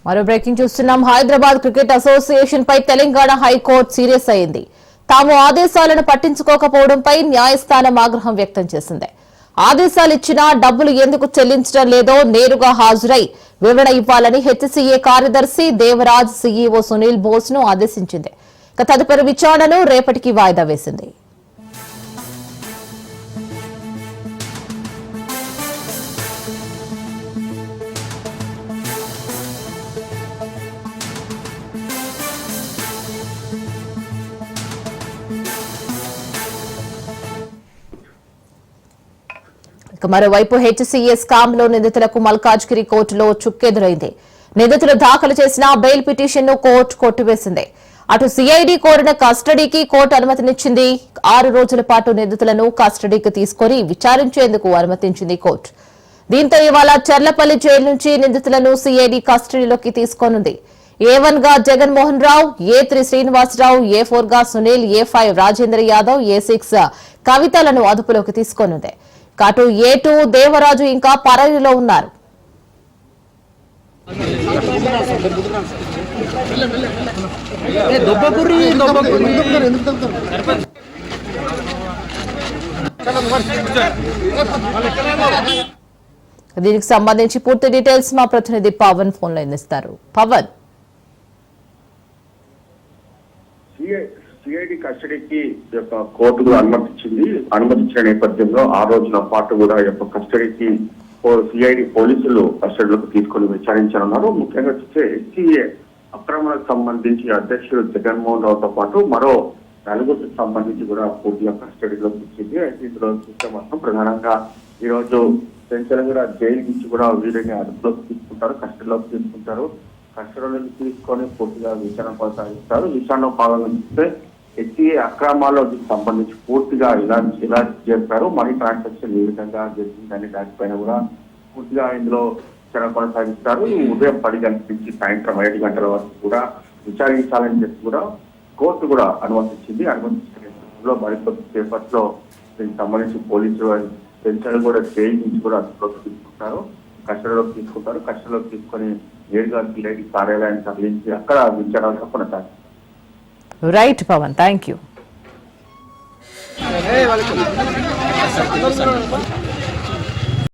మరో బ్రేకింగ్ చూస్తున్నాం. Hyderabad cricket association పై Telangana high court serious అయింది. తాము ఆదేశాలను పట్టించుకోకపోవడంపై న్యాయస్థానం ఆగ్రహం వ్యక్తం చేసింది. ఆదేశాలు ఇచ్చినా డబ్బులు ఎందుకు చెల్లించడం లేదో నేరుగా హాజరై వివరణ ఇవ్వాలని హెచ్సీఏ కార్యదర్శి దేవరాజ్ సీఈఓ సునీల్ బోస్ ను ఆదేశించింది. తదుపరి విచారణను రేపటికి వాయిదా వేసింది. మరోవైపు హెచ్సీఏ స్కామ్ లో నిందితులకు మల్కాజ్గిరి కోర్టులో చుక్కెదురైంది. నిందితులు దాఖలు చేసిన బెయిల్ పిటిషన్ ను కోర్టు కొట్టివేసింది. అటు సిఐడి కోరిన కస్టడీకి కోర్టు అనుమతినిచ్చింది. 6 రోజుల పాటు నిందితులను కస్టడీకి తీసుకుని విచారించేందుకు అనుమతించింది కోర్టు. దీంతో ఇవాళ చర్లపల్లి జైలు నుంచి నిందితులను సిఐడి కస్టడీలోకి తీసుకోనుంది. A1 గా జగన్మోహన్ రావు, A3 శ్రీనివాసరావు, A4 గా సునీల్, A5 రాజేంద్ర యాదవ్, A6 కవితలను అదుపులోకి తీసుకోనుంది. అటు A2 దేవరాజు ఇంకా పరారీలో ఉన్నారు. దీనికి సంబంధించి పూర్తి డీటెయిల్స్ మా ప్రతినిధి పవన్ ఫోన్ లో అందిస్తారు. పవన్, సిఐడి కస్టడీకి కోర్టు కూడా అనుమతించిన నేపథ్యంలో 6 రోజుల పాటు కూడా కస్టడీకి సిఐడి పోలీసులు కస్టడీలోకి తీసుకొని విచారించనున్నారు. ముఖ్యంగా చూస్తే హెచ్సీఏ అక్రమాలకు సంబంధించి అధ్యక్షుడు జగన్మోహన్ రావుతో పాటు మరో 4 సంబంధించి కూడా పూర్తిగా కస్టడీలోకి ఇచ్చింది. అయితే ఇందులో చూస్తే మాత్రం ప్రధానంగా ఈ రోజు పెంచలగూడ జైలు నుంచి కూడా వీరిని అదుపులోకి తీసుకుంటారు, కస్టడీలోకి తీసుకుంటారు. కస్టడీలోకి తీసుకొని పూర్తిగా విచారణ కొనసాగిస్తారు. విచారణ భాగంగా చూస్తే హెచ్సీఏ అక్రమాలకు సంబంధించి పూర్తిగా ఇలా చేస్తారు, మనీ ట్రాన్సాక్షన్ ఏ విధంగా జరిగిందని దానిపైన కూడా పూర్తిగా ఇందులో విచారణ కొనసాగిస్తారు. ఉదయం 10 గంటల నుంచి సాయంత్రం 5 గంటల వరకు కూడా విచారించాలని చెప్పి కూడా కోర్టు కూడా అనుమతించింది. అనుమతించిన మరికొద్ది సేపట్లో దీనికి సంబంధించి పోలీసులు పెన్షన్ కూడా జైలు నుంచి కూడా అదుపులోకి తీసుకుంటారు, కస్టడీలోకి తీసుకొని నేరుగా సిఐడి కార్యాలయాన్ని తరలించి అక్కడ విచారణ కొనసాగుతారు. Right Pawan, thank you.